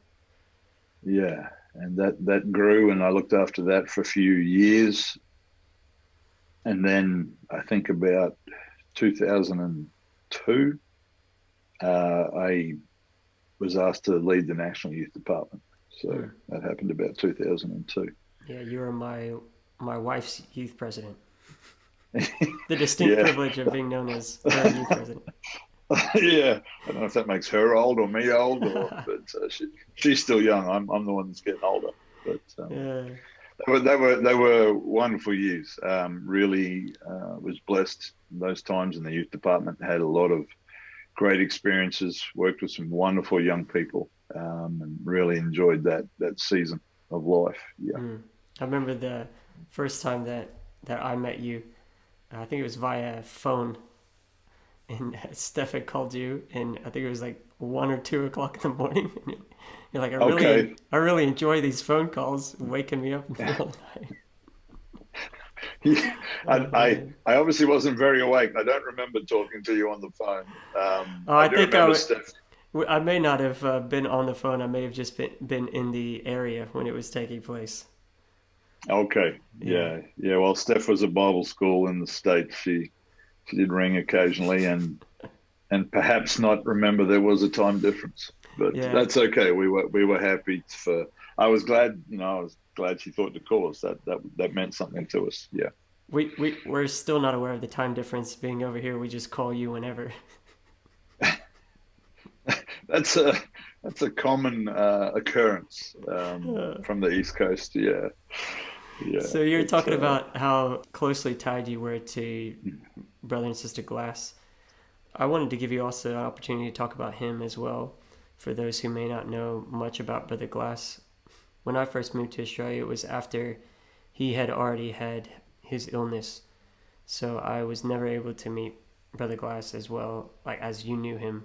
Yeah. And that grew, and I looked after that for a few years. And then I think about 2002, I was asked to lead the National Youth Department. So that happened about 2002. Yeah, you were my wife's youth president. The distinct Yeah. privilege of being known as her youth president. Yeah. I don't know if that makes her old or me old, but she's still young. I'm the one that's getting older. But Yeah. they were wonderful years. Really was blessed those times in the youth department. Had a lot of great experiences. Worked with some wonderful young people, and really enjoyed that season of life. Yeah. I remember the first time that I met you. I think it was via phone, and Steph had called you, and I think it was like 1 or 2 o'clock in the morning. And you're like, Okay. I really enjoy these phone calls, waking me up in the middle of the night. Yeah. I obviously wasn't very awake. I don't remember talking to you on the phone. I do think remember Steph. I may not have been on the phone. I may have just been in the area when it was taking place. Okay. Yeah. Yeah. Well, Steph was at Bible school in the States. She did ring occasionally, and perhaps not remember there was a time difference, but that's okay. We were happy for. I was glad she thought to call us. That meant something to us. Yeah. We're still not aware of the time difference being over here. We just call you whenever. That's a common occurrence from the East Coast. Yeah. Yeah. So you're talking about how closely tied you were to brother and sister Glass. I wanted to give you also an opportunity to talk about him as well, for those who may not know much about Brother Glass. When I first moved to Australia, it was after he had already had his illness, so I was never able to meet Brother Glass as well, like as you knew him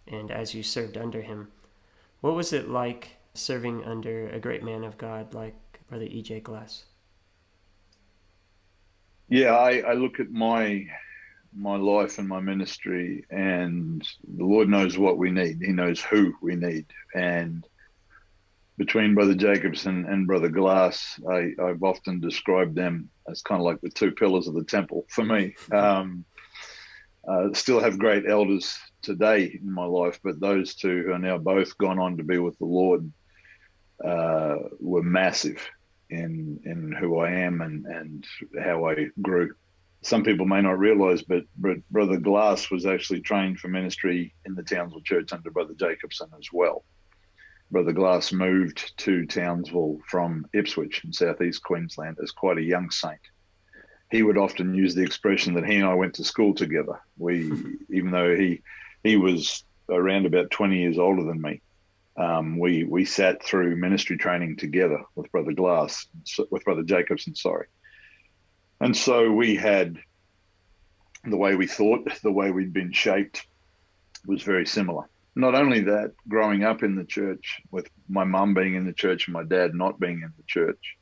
and as you served under him. What was it like serving under a great man of God like Brother E.J. Glass? Yeah, I look at my life and my ministry, and the Lord knows what we need. He knows who we need. And between Brother Jacobsen and Brother Glass, I've often described them as kind of like the 2 pillars of the temple for me. Still have great elders today in my life, but those 2 who are now both gone on to be with the Lord were massive in who I am and how I grew. Some people may not realize, but Brother Glass was actually trained for ministry in the Townsville Church under Brother Jacobsen as well. Brother Glass moved to Townsville from Ipswich in southeast Queensland as quite a young saint. He would often use the expression that he and I went to school together. Even though he was around about 20 years older than me, we sat through ministry training together with Brother Jacobsen, sorry. And so we had the way we thought, the way we'd been shaped was very similar. Not only that, growing up in the church, with my mum being in the church and my dad not being in the church,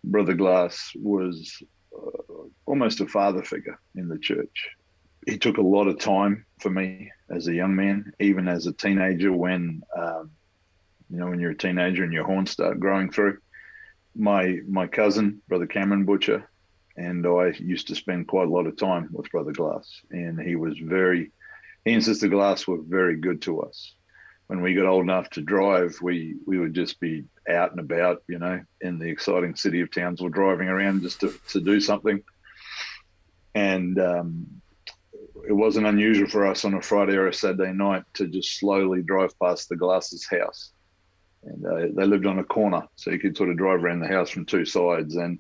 Brother Glass was almost a father figure in the church. He took a lot of time for me as a young man, even as a teenager when you're a teenager and your horns start growing through. My cousin, Brother Cameron Butcher, and I used to spend quite a lot of time with Brother Glass, and he and Sister Glass were very good to us. When we got old enough to drive, we would just be out and about, in the exciting city of Townsville, driving around just to do something. And it wasn't unusual for us on a Friday or a Saturday night to just slowly drive past the Glass's house. And they lived on a corner, so you could sort of drive around the house from two sides. And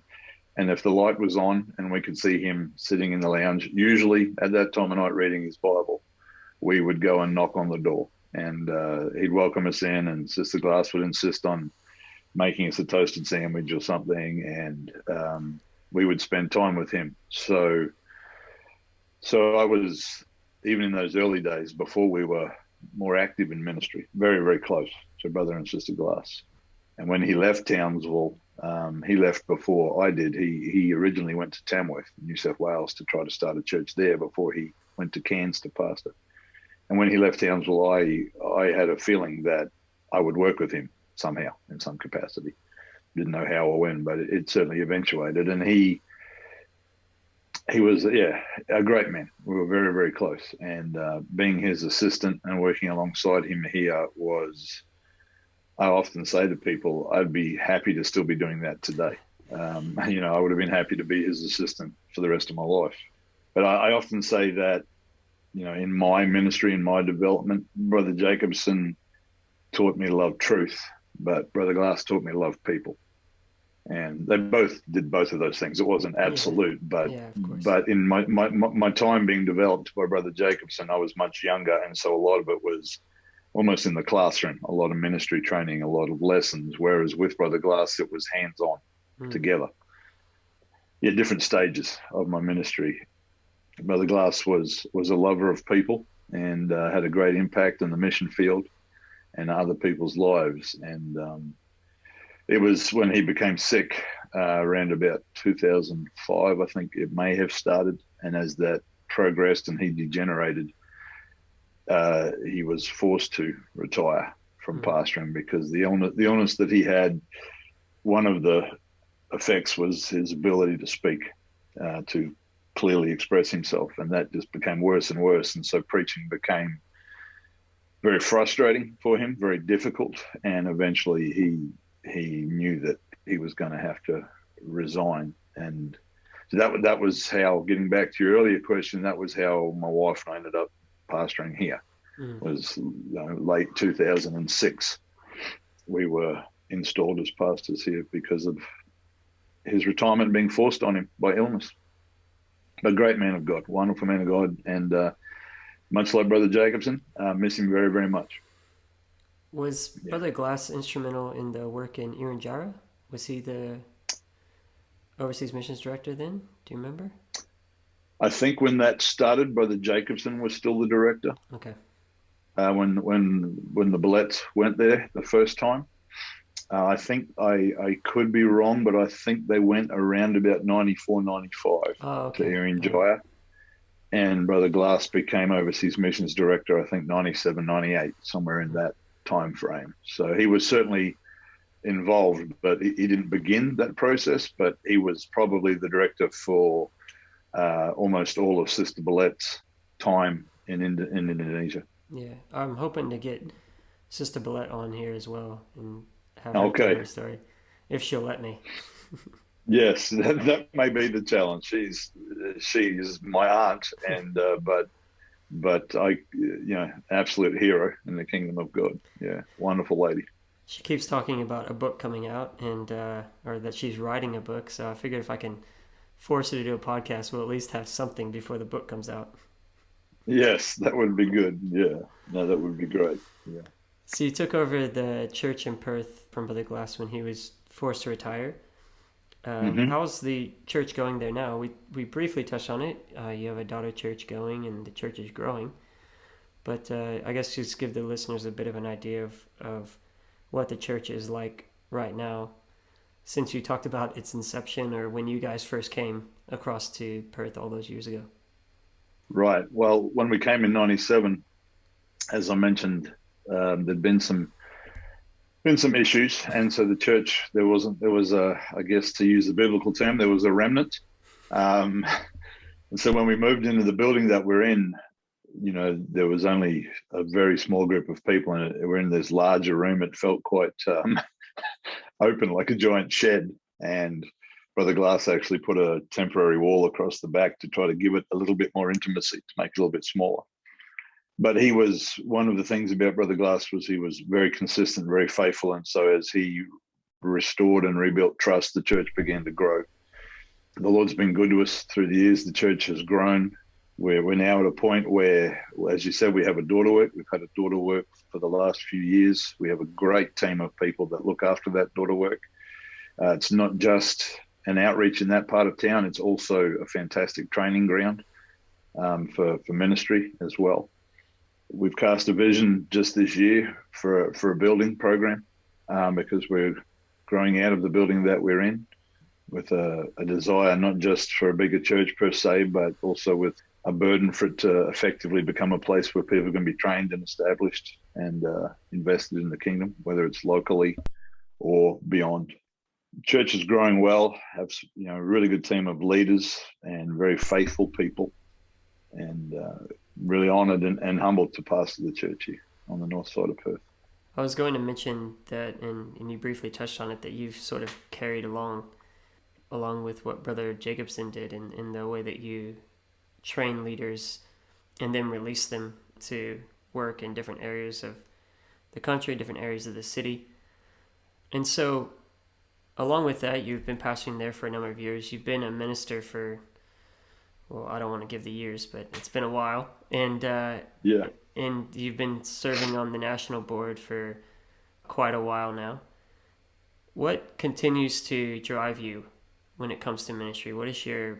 if the light was on and we could see him sitting in the lounge, usually at that time of night reading his Bible, we would go and knock on the door. And he'd welcome us in, and Sister Glass would insist on making us a toasted sandwich or something, and we would spend time with him. So I was, even in those early days, before we were more active in ministry, very, very close to Brother and Sister Glass. And when he left Townsville, he left before I did. He originally went to Tamworth, New South Wales, to try to start a church there before he went to Cairns to pastor. And when he left Townsville, I had a feeling that I would work with him somehow in some capacity. Didn't know how or when, but it certainly eventuated. And he was, a great man. We were very, very close. And being his assistant and working alongside him here I often say to people, I'd be happy to still be doing that today. I would have been happy to be his assistant for the rest of my life. But I often say that, in my ministry, in my development, Brother Jacobsen taught me to love truth, but Brother Glass taught me to love people. And they both did both of those things. It wasn't absolute, but in my time being developed by Brother Jacobsen, I was much younger, and so a lot of it was almost in the classroom, a lot of ministry training, a lot of lessons, whereas with Brother Glass, it was hands-on together. Different stages of my ministry. Brother Glass was a lover of people and had a great impact in the mission field and other people's lives. And it was when he became sick around about 2005, I think it may have started. And as that progressed and he degenerated, he was forced to retire from pastoring because the illness that he had, one of the effects was his ability to speak, to clearly express himself, and that just became worse and worse. And so preaching became very frustrating for him, very difficult, and eventually he knew that he was going to have to resign. And so that was how, getting back to your earlier question, that was how my wife and I ended up pastoring here. Was late 2006. We were installed as pastors here because of his retirement being forced on him by illness. A great man of God, wonderful man of God, and much like Brother Jacobsen, miss him very, very much. Was Brother Glass instrumental in the work in Iranjara? Was he the overseas missions director then? Do you remember? I think when that started, Brother Jacobsen was still the director. Okay. When the Ballets went there the first time, I think I could be wrong, but I think they went around about 94, 95 to Irian and Brother Glass became overseas missions director, I think 97, 98, somewhere in that time frame. So he was certainly involved, but he didn't begin that process, but he was probably the director for almost all of Sister Ballet's time in Indonesia. Yeah, I'm hoping to get Sister Ballet on here as well and have her tell her story, if she'll let me. Yes, that may be the challenge. She's my aunt, and but I, absolute hero in the kingdom of God. Yeah, wonderful lady. She keeps talking about a book coming out, and or that she's writing a book. So I figured if I can force her to do a podcast, we'll at least have something before the book comes out. Yes, that would be good. Yeah, no, that would be great. Yeah. So you took over the church in Perth from Brother Glass when he was forced to retire. How's the church going there now? We briefly touched on it. You have a daughter church going, and the church is growing. But I guess just give the listeners a bit of an idea of what the church is like right now, since you talked about its inception or when you guys first came across to Perth all those years ago. Right. Well, when we came in 97, as I mentioned, there'd been some issues, and so the church, there was I guess to use the biblical term, there was a remnant, Um, and so when we moved into the building that we're in, there was only a very small group of people in it. We're in this larger room. It felt quite open, like a giant shed. And Brother Glass actually put a temporary wall across the back to try to give it a little bit more intimacy, to make it a little bit smaller. But one of the things about Brother Glass was he was very consistent, very faithful. And so as he restored and rebuilt trust, the church began to grow. The Lord's been good to us through the years. The church has grown. We're now at a point where, as you said, we have a daughter work. We've had a daughter work for the last few years. We have a great team of people that look after that daughter work. It's not just an outreach in that part of town. It's also a fantastic training ground for ministry as well. We've cast a vision just this year for a building program because we're growing out of the building that we're in, with a desire not just for a bigger church per se, but also with a burden for it to effectively become a place where people can be trained and established and invested in the kingdom, whether it's locally or beyond. Church is growing well, have a really good team of leaders and very faithful people, and really honoured and humbled to pastor the church here on the north side of Perth. I was going to mention that, and you briefly touched on it, that you've sort of carried along with what Brother Jacobsen did in the way that you train leaders and then release them to work in different areas of the country, different areas of the city. And so, along with that, you've been pastoring there for a number of years. You've been a minister for, well, I don't want to give the years, but it's been a while. And and you've been serving on the national board for quite a while now. What continues to drive you when it comes to ministry? What is your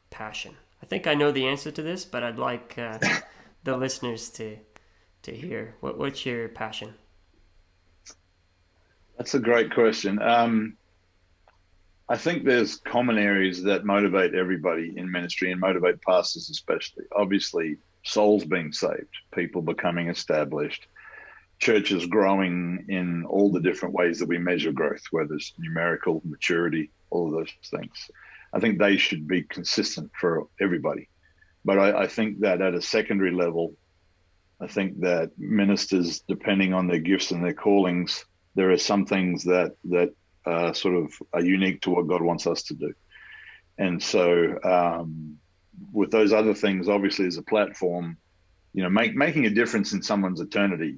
passion? I think I know the answer to this, but I'd like the listeners to hear. What's your passion? That's a great question. I think there's common areas that motivate everybody in ministry and motivate pastors especially. Obviously, souls being saved, people becoming established, churches growing in all the different ways that we measure growth, whether it's numerical, maturity, all of those things. I think they should be consistent for everybody. But I think that at a secondary level, I think that ministers, depending on their gifts and their callings, there are some things that sort of are unique to what God wants us to do. And so with those other things, obviously as a platform, making a difference in someone's eternity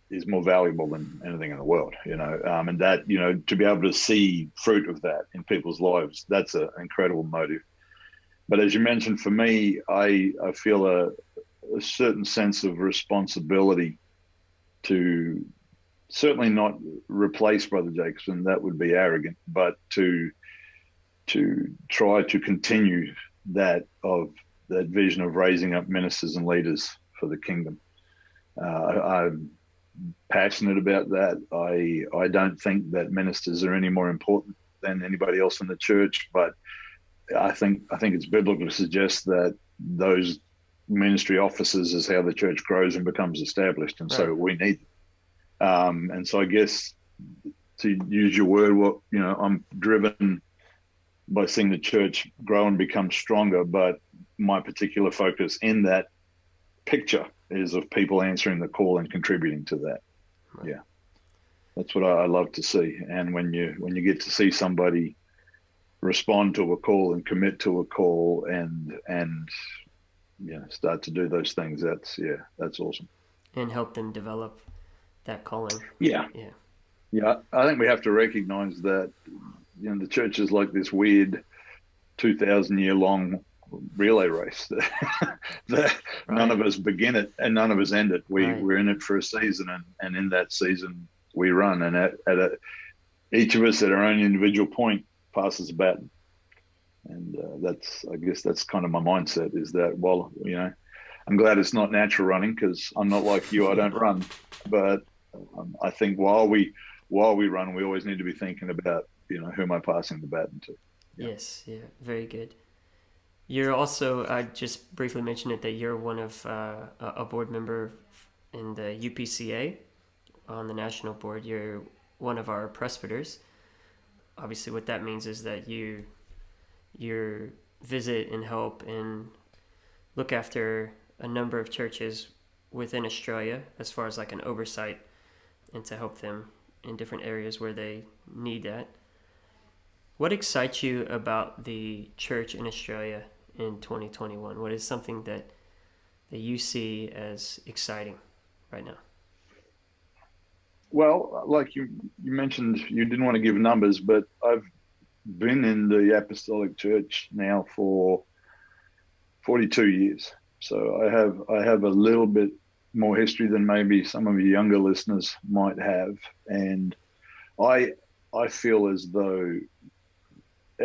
is more valuable than anything in the world, and that, to be able to see fruit of that in people's lives, that's an incredible motive. But as you mentioned, for me, I feel a certain sense of responsibility to certainly not replace Brother Jacobsen. That would be arrogant, but to try to continue that vision of raising up ministers and leaders for the kingdom. I'm passionate about that. I don't think that ministers are any more important than anybody else in the church, but I think it's biblical to suggest that those ministry offices is how the church grows and becomes established, and so we need them. And so I guess, to use your word, I'm driven by seeing the church grow and become stronger, but my particular focus in that picture is of people answering the call and contributing to that. Right. Yeah, that's what I love to see. And when you get to see somebody respond to a call and commit to a call and start to do those things, that's awesome. And help them develop that calling. Yeah. I think we have to recognize that the church is like this weird 2,000-year long relay race that none of us begin it and none of us end it. We're in it for a season, and in that season we run, and each of us at our own individual point passes the baton. And I guess that's kind of my mindset, is that, well, I'm glad it's not natural running, because I'm not like you, I don't run, but I think while we run, we always need to be thinking about who am I passing the baton to. Yes, very good. You're also, I just briefly mentioned it, that you're one of a board member in the UPCA on the national board. You're one of our presbyters. Obviously, what that means is that you're visit and help and look after a number of churches within Australia as far as like an oversight and to help them in different areas where they need that. What excites you about the church in Australia in 2021? What is something that you see as exciting right now? Well, like you mentioned, you didn't want to give numbers, but I've been in the Apostolic Church now for 42 years. So I have a little bit more history than maybe some of your younger listeners might have. And I feel as though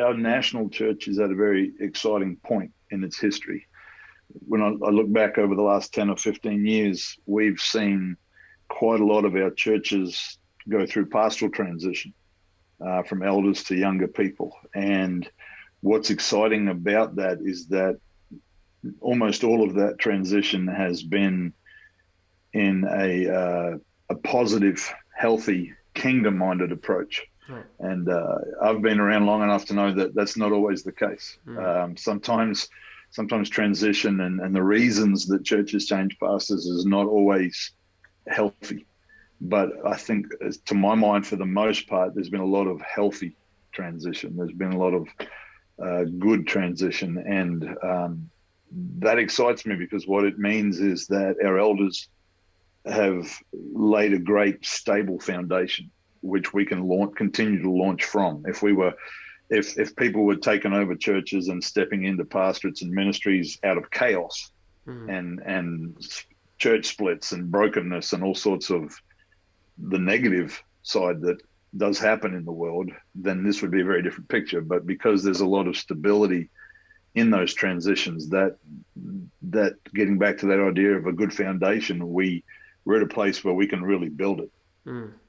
our national church is at a very exciting point in its history. When I look back over the last 10 or 15 years, we've seen quite a lot of our churches go through pastoral transition from elders to younger people. And what's exciting about that is that almost all of that transition has been in a positive, healthy, kingdom-minded approach. Right. And I've been around long enough to know that that's not always the case. Sometimes transition and the reasons that churches change pastors is not always healthy. But I think, to my mind, for the most part, there's been a lot of healthy transition. There's been a lot of good transition. And that excites me, because what it means is that our elders have laid a great stable foundation, which we can continue to launch from. If people were taking over churches and stepping into pastorates and ministries out of chaos and church splits and brokenness and all sorts of the negative side that does happen in the world, then this would be a very different picture. But because there's a lot of stability in those transitions, that getting back to that idea of a good foundation, we're at a place where we can really build it.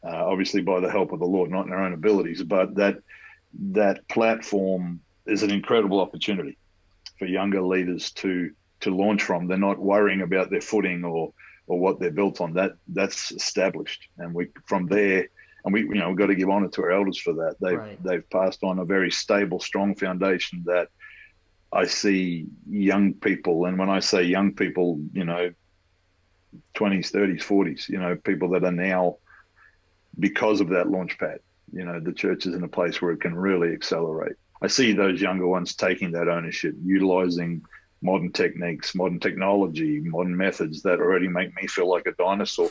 Obviously by the help of the Lord, not in our own abilities, but that platform is an incredible opportunity for younger leaders to launch from. They're not worrying about their footing or what they're built on. That's established, and we've got to give honor to our elders for that. They've passed on a very stable, strong foundation that I see young people, and when I say young people, 20s, 30s, 40s, people that are now, because of that launch pad, the church is in a place where it can really accelerate. I see those younger ones taking that ownership, utilizing modern techniques, modern technology, modern methods that already make me feel like a dinosaur.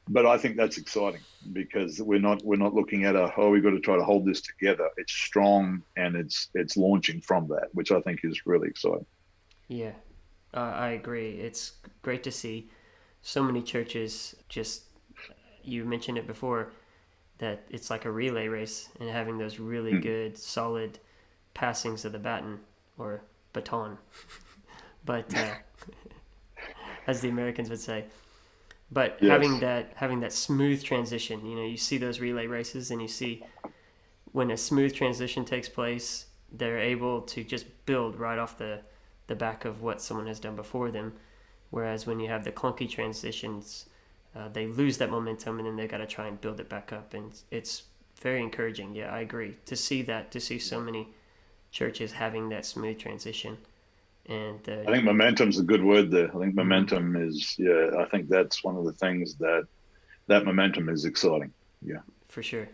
But I think that's exciting, because we're not looking at we've got to try to hold this together. It's strong, and it's launching from that, which I think is really exciting. Yeah, I agree. It's great to see so many churches, just, you mentioned it before, that it's like a relay race, and having those really good, solid passings of the baton, or baton, but as the Americans would say. But yes, having that smooth transition, you see those relay races, and you see when a smooth transition takes place, they're able to just build right off the back of what someone has done before them. Whereas when you have the clunky transitions, they lose that momentum, and then they got to try and build it back up. And it's very encouraging. Yeah, I agree. To see so many churches having that smooth transition. And I think momentum's a good word there. I think momentum is, I think that's one of the things that momentum is exciting. Yeah, for sure.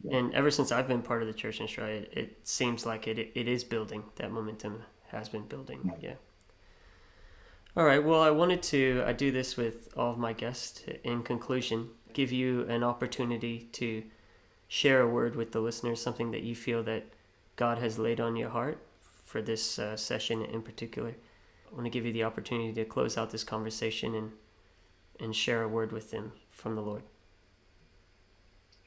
Yeah. And ever since I've been part of the church in Australia, it seems like it is building. That momentum has been building. Yeah. All right. Well, I do this with all of my guests. In conclusion, give you an opportunity to share a word with the listeners, something that you feel that God has laid on your heart for this session in particular. I want to give you the opportunity to close out this conversation and share a word with them from the Lord.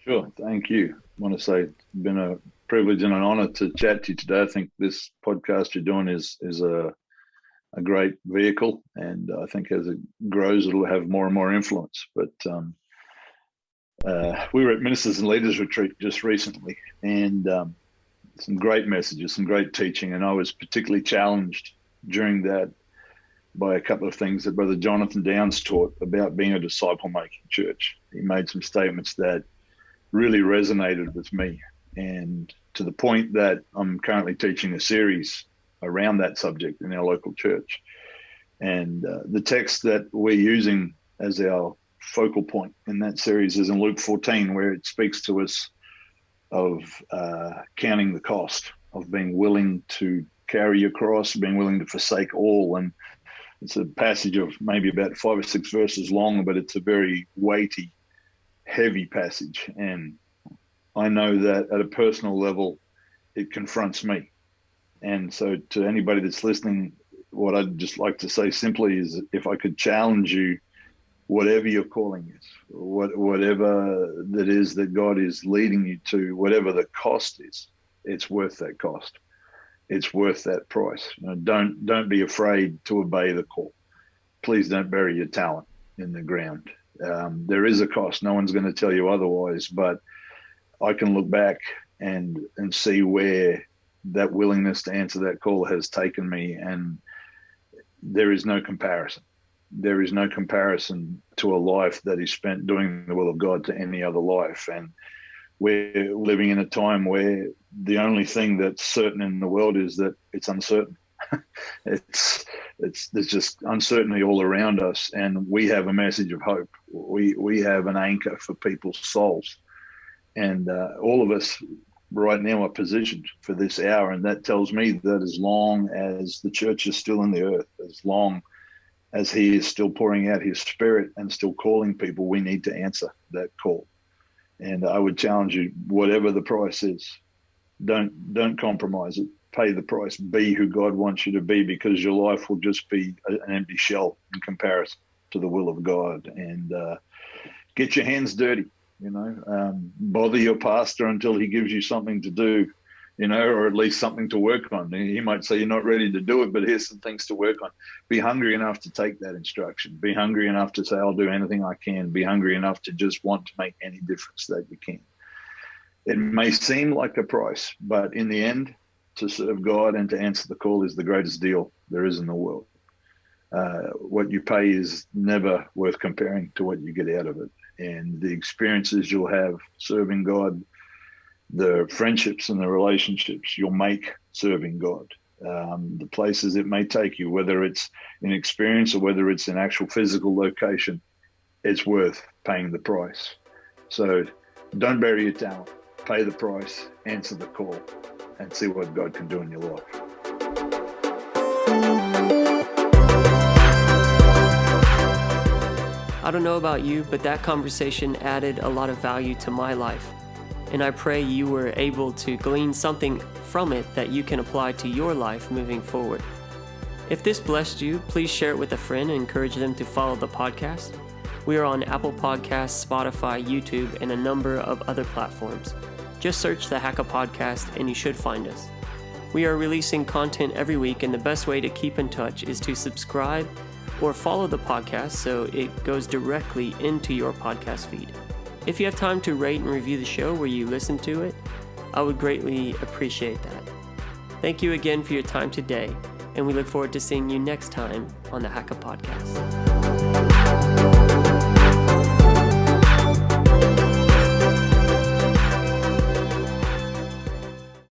Sure. Thank you. I want to say it's been a privilege and an honor to chat to you today. I think this podcast you're doing is a great vehicle, and I think as it grows, it'll have more and more influence. But we were at Ministers and Leaders Retreat just recently, and some great messages, some great teaching, and I was particularly challenged during that by a couple of things that Brother Jonathan Downs taught about being a disciple-making church. He made some statements that really resonated with me, and to the point that I'm currently teaching a series around that subject in our local church. And the text that we're using as our focal point in that series is in Luke 14, where it speaks to us of counting the cost, of being willing to carry your cross, being willing to forsake all. And it's a passage of maybe about 5 or 6 verses long, but it's a very weighty, heavy passage. And I know that at a personal level, it confronts me. And so to anybody that's listening, what I'd just like to say simply is, if I could challenge you, whatever your calling is, whatever that is that God is leading you to, whatever the cost is, it's worth that cost. It's worth that price. Don't be afraid to obey the call. Please don't bury your talent in the ground. There is a cost. No one's going to tell you otherwise, but I can look back and see where that willingness to answer that call has taken me, and there is no comparison. There is no comparison to a life that is spent doing the will of God to any other life. And we're living in a time where the only thing that's certain in the world is that it's uncertain. There's just uncertainty all around us, and we have a message of hope. We have an anchor for people's souls, and all of us right now are positioned for this hour. And that tells me that as long as the church is still in the earth, as long as He is still pouring out His Spirit and still calling people, we need to answer that call. And I would challenge you, whatever the price is, don't compromise it. Pay the price. Be who God wants you to be, because your life will just be an empty shell in comparison to the will of God. And get your hands dirty. Bother your pastor until he gives you something to do, or at least something to work on. He might say you're not ready to do it, but here's some things to work on. Be hungry enough to take that instruction. Be hungry enough to say, I'll do anything I can. Be hungry enough to just want to make any difference that you can. It may seem like a price, but in the end, to serve God and to answer the call is the greatest deal there is in the world. What you pay is never worth comparing to what you get out of it. And the experiences you'll have serving God, the friendships and the relationships you'll make serving God, the places it may take you, whether it's in experience or whether it's in actual physical location, it's worth paying the price. So don't bury your talent. Pay the price, answer the call, and see what God can do in your life. I don't know about you, but that conversation added a lot of value to my life. And I pray you were able to glean something from it that you can apply to your life moving forward. If this blessed you, please share it with a friend and encourage them to follow the podcast. We are on Apple Podcasts, Spotify, YouTube, and a number of other platforms. Just search the Haka Podcast and you should find us. We are releasing content every week, and the best way to keep in touch is to subscribe or follow the podcast so it goes directly into your podcast feed. If you have time to rate and review the show where you listen to it, I would greatly appreciate that. Thank you again for your time today, and we look forward to seeing you next time on the Haka Podcast.